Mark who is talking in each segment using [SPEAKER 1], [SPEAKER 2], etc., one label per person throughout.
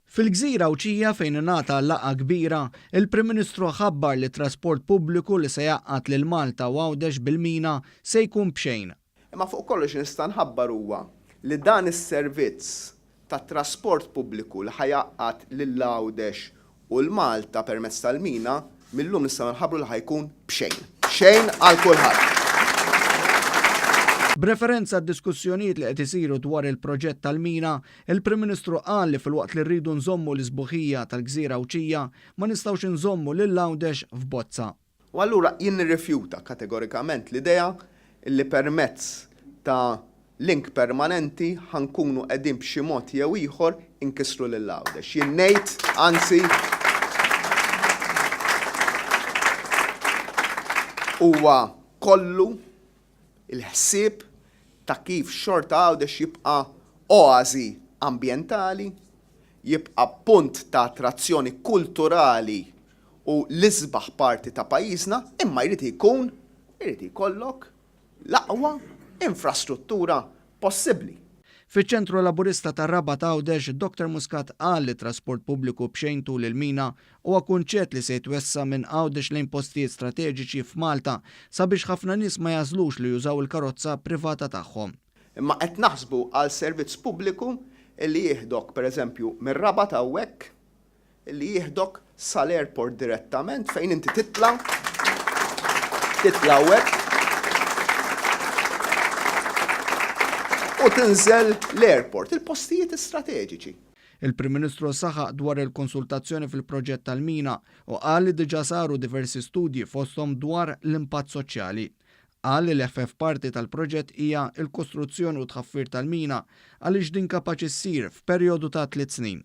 [SPEAKER 1] Fil-Gżira Awċija fejn ingħata laqgħa kbira, il-Prim Ministru ħabbar li trasport pubbliku li se jaqqat lil Malta u Għawdex bil-Mina se jkun b'xejn.
[SPEAKER 2] Imma fuq kollox nista' nħabbar huwa li dan is-servizz tat trasport pubbliku li ħajaqqat lil Għawdex u l-Malta permezz tal-Mina millum nistgħu nħabbru li ħajkun b'xejn. Xejn għal kulħadd.
[SPEAKER 1] B'referenza għad-diskussjonijiet li qed isiru dwar il-proġett tal-Mina, il-Prim Ministru qal li filwaqt li rridu nżommu l-isbuħija tal-Gżira Awċija ma nistgħux nżommu lil Għawdex f'bozza.
[SPEAKER 2] U allura jien nirrifjuta kategorikament l-idea li permezz ta' link permanenti ħankunu qegħdin b'xi mod jew ieħor inkissru lil Għawdex. Jien ngħid anzi huwa kollu il-ħsieb ta' kif xorta Għawdex jibqa' oażi ambjentali, jibqa' punt ta' attrazzjoni kulturali u l-isbaħ parti ta' pajjiżna, imma jrid ikollok l-aqwa infrastruttura possibbli.
[SPEAKER 1] Fiċ-ċentru Laburista tar-Rabat Għawdex, Dr. Muscat qal li trasport pubbliku b'xejn tul il-Mina huwa kunċett li se jitwessa minn Għawdex lejn postijiet strateġiċi f'Malta sabiex ħafna nies ma jażlux li jużaw il-karozza privata tagħhom.
[SPEAKER 2] Imma qed naħsbu għal servizz pubbliku li jieħdok pereżempju mir-Rabat hawnhekk, li jieħdok sal-airport direttament fejn inti titla' hekk u tinżel l-airport, il-postijiet strateġiċi.
[SPEAKER 1] Il-Prim Ministru saħaq dwar il-konsultazzjoni fil-proġett tal-Mina u qal li diġà saru diversi studji fosthom dwar l-impatt soċjali. Qal li l-FF parti tal-proġett hija l-kostruzzjoni u tħaffir tal-Mina għaliex din kapaċi ssir f'perjodu ta' 3 snin.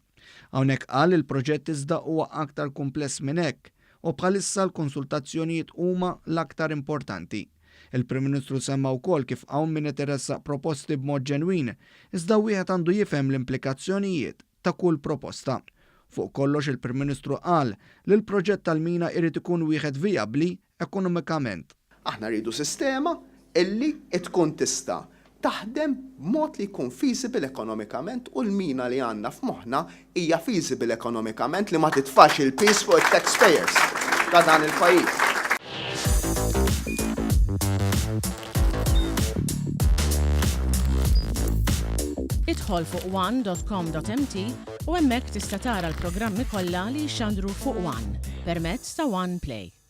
[SPEAKER 1] Hawnhekk qal il-proġett iżda huwa aktar kumpless minn hekk u bħalissa l-konsultazzjonijiet huma l-aktar importanti. Il-Prim Ministru semma wkoll kif hawn min interessa proposti b'mod ġenwin, iżda wieħed għandu jifhem l-implikazzjonijiet ta' kull proposta. Fuq kollox il-Prim Ministru qal li l-proġett tal-Mina jrid ikun wieħed vijabbli ekonomikament.
[SPEAKER 2] Aħna rridu sistema illi tkun tista' taħdem b'mod li jkun feasible ekonomikament u l-Mina li għandna f'moħħna hija feasible ekonomikament li ma titfax il-pis fuq it-taxpayers ta' dan il-pajjiż.
[SPEAKER 3] Idħol fuq one.com.mt u hemmhekk tista' tara l-programmi kollha li jxandru fuq One permezz ta' One Play.